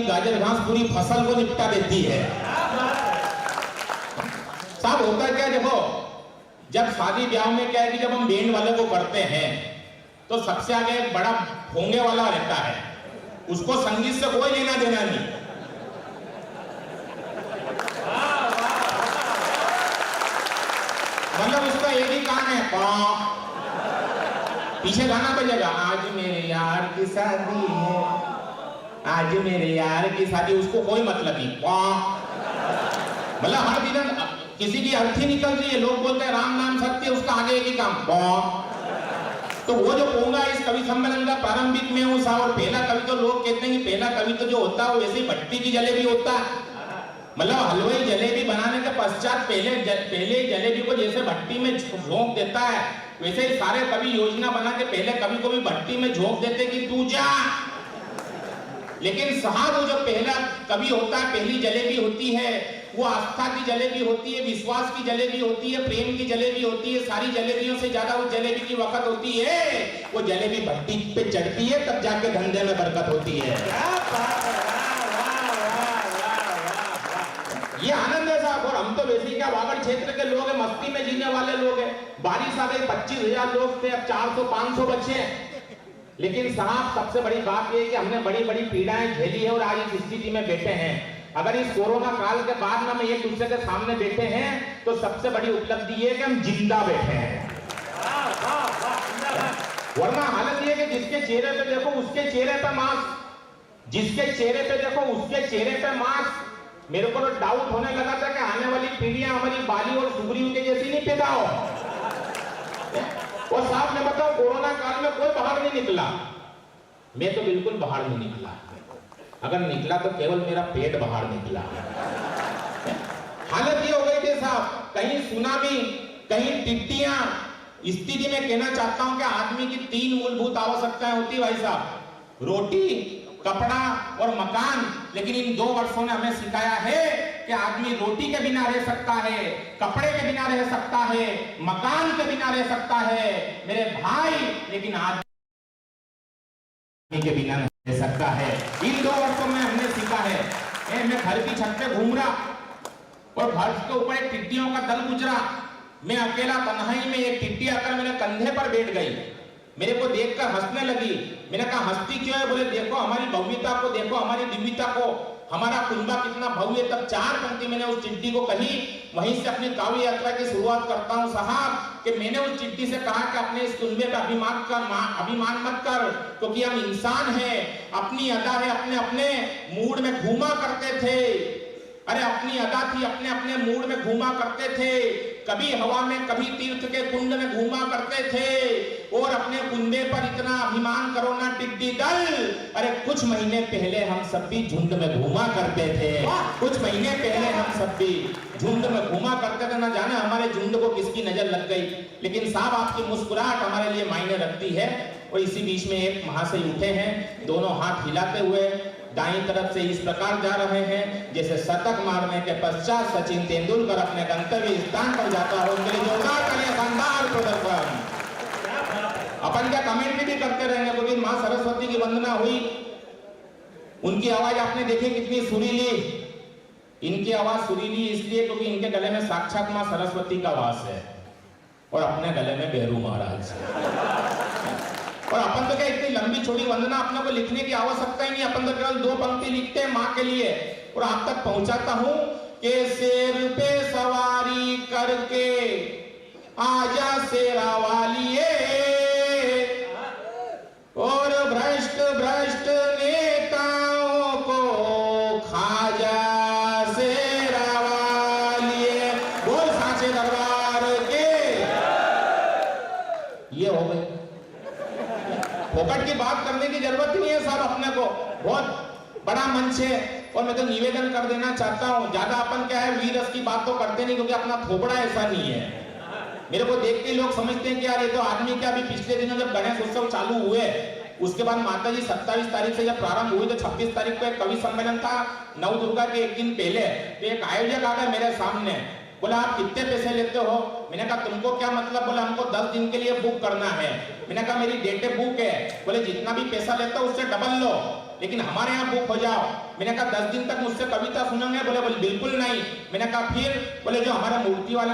गाजर घास पूरी फसल को निपटा देती है। साहब होता क्या, देखो जब शादी ब्याह में क्या है कि जब हम बैंड वाले को करते हैं तो सबसे आगे एक बड़ा भोंगे वाला रहता है, उसको संगीत से कोई लेना देना नहीं। मतलब उसका एक ही काम है, पीछे गाना बजेगा, आज मेरे यार की शादी है, आज मेरे यार की शादी, उसको कोई मतलब नहीं। मतलब हर दिन किसी की अर्थी निकल रही है, लोग बोलते हैं राम नाम सत्य, उसका आगे एक ही काम। तो वो जो पोंगा इस कवि सम्मेलन का प्रारंभिक में उस और पहला कवि, तो लोग कहते हैं कि पहला कवि तो जो होता है वो वैसे भट्टी की जलेबी होता है। मतलब हलवाई जलेबी बनाने के पश्चात पहले जलेबी को जैसे भट्टी में झोंक देता है, वैसे ही सारे कवि योजना बना के पहले कवि को भी भट्टी में झोंक देते कि तू जा। लेकिन साहब वो जो पहला कवि होता है, पहली जलेबी होती है, वो आस्था की जलेबी होती है, विश्वास की जलेबी होती है, प्रेम की जलेबी होती है। सारी जलेबियों से ज्यादा वो जलेबी की वक्त होती है, वो जलेबी भट्टी पे चढ़ती है, तब जाके धंधे में बरकत होती है। ये आनंद है साहब। और हम तो वैसे ही क्या वागड़ क्षेत्र के लोग हैं, मस्ती में जीने वाले लोग हैं। बारिश आ गई, 25,000 लोग थे, अब 400-500 बच्चे हैं। लेकिन साहब सबसे बड़ी बात ये कि हमने बड़ी बड़ी पीड़ाएं झेली है और आज इस स्थिति में बैठे हैं। अगर इस कोरोना काल के बाद में हम एक दूसरे के सामने बैठे हैं तो सबसे बड़ी उपलब्धि ये है कि हम जिंदा बैठे हैं। वरना हालत ये कि जिसके चेहरे पे देखो उसके चेहरे पे मास्क, जिसके चेहरे पे देखो उसके चेहरे पे मास्क। मेरे को तो डाउट होने लगा था कि आने वाली पीढ़ियां हमारी बाली और सुग्रीव के जैसी नहीं पैदा हो। और साहब मैं बताऊं, कोरोना काल में कोई बाहर नहीं निकला, मैं तो बिल्कुल बाहर नहीं निकला। अगर निकला तो केवल मेरा पेट बाहर निकला। हालत ये हो गई थी साहब, कहीं सुनामी, कहीं टिड्डियां। स्थिति में कहना चाहता हूं कि आदमी की 3 मूलभूत आवश्यकताएं होती है भाई साहब, रोटी, कपड़ा और मकान। लेकिन इन 2 वर्षों ने हमें सिखाया है कि आदमी रोटी के बिना रह सकता है, कपड़े के बिना रह सकता है, मकान के बिना रह सकता है मेरे भाई, लेकिन आदमी के बिना नहीं रह सकता है। इन 2 वर्षों में हमने सीखा है। मैं घर की छत पे घूम रहा और घर के ऊपर एक टिड्डियों का दल गुजरा। मैं अकेला तन्हाई में, एक टिड्डी आकर मेरे कंधे पर बैठ गई, मेरे को देखकर हंसने लगी। मैंने कहा हंसती क्यों है? बोले देखो हमारी भव्यता को, देखो हमारी दिव्यता को, हमारा कुंबा कितना भव्य। तब 4 पंक्ति मैंने उस चिट्ठी को कही। वहीं से अपनी काव्य यात्रा की शुरुआत करता हूं साहब कि मैंने उस चिट्ठी से कहा कि अपने इस कुंबे पर अभिमान मत कर, क्योंकि हम इंसान हैं, अपनी अदा है, अपने अपने मूड में घूमा करते थे। अरे अपनी अदा थी, अपने अपने मूड में घूमा करते थे, कभी हवा में, कभी तीर्थ के कुंड में घूमा करते थे। और अपने कुंबे पर इतना अभिमान करो ना टिड्डी दल। अरे कुछ महीने पहले हम सब भी झुंड में घूमा करते थे, कुछ महीने पहले हम सब भी झुंड में घूमा करते थे। ना जाने हमारे झुंड को किसकी नजर लग गई। लेकिन साहब आपकी मुस्कुराहट हमारे लिए मायने रखती है। और इसी बीच में एक महाशय उठे हैं, दोनों हाथ हिलाते हुए दाईं तरफ से इस प्रकार जा रहे हैं जैसे शतक मारने के पश्चात सचिन तेंदुलकर अपने गंतव्य स्थान पर जाता हो। उनके लिए जोरदार तालियां, शानदार प्रदर्शन। अपन क्या कमेंट भी करते रहेंगे, क्योंकि मां सरस्वती की वंदना हुई। उनकी आवाज आपने देखी कितनी सुरीली। इनकी आवाज सुरीली इसलिए क्योंकि इनके गले में साक्षात मां सरस्वती का वास है और अपने गले में बेरू महाराज। और अपन तो क्या इतनी लंबी छोटी वंदना अपने को लिखने की आवश्यकता ही नहीं। अपन तो केवल 2 पंक्ति लिखते हैं माँ के लिए और आप तक पहुंचाता हूं कि शेर पे सवारी करके आजा शेरा वालिए, और भ्रष्ट भ्रष्ट नेताओं को खाजा शेरा वालिए। बोल सांचे दरबार के। ये हो गई। फोकट की बात करने की जरूरत नहीं है साहब, अपने को बहुत बड़ा मंच है। और मैं तो निवेदन कर देना चाहता हूं, ज्यादा अपन क्या है वीर रस की बात तो करते नहीं, क्योंकि अपना थोपड़ा ऐसा नहीं है। मेरे को देख के लोग समझते हैं कि यार ये तो आदमी क्या, अभी पिछले दिनों जब गणेश उत्सव चालू हुए उसके बाद माताजी 27 तारीख से जब प्रारंभ हुई तो 26 तारीख को एक कवि सम्मेलन था, नवदुर्गा के एक दिन पहले। तो एक आयोजक आ गया मेरे सामने, बोला आप कितने पैसे लेते हो? मैंने कहा तुमको क्या मतलब? बोला हमको 10 दिन के लिए बुक करना है। मैंने कहा मेरी डेटे बुक है। बोले जितना भी पैसा लेता हो उससे डबल लो। लेकिन हमारे यहाँ बुक हो जाओ। मैंने कहा 10 दिन तक मुझसे कविता सुनेंगे? बोले बिल्कुल नहीं। मैंने कहा फिर? बोले जो हमारा मूर्ति वाला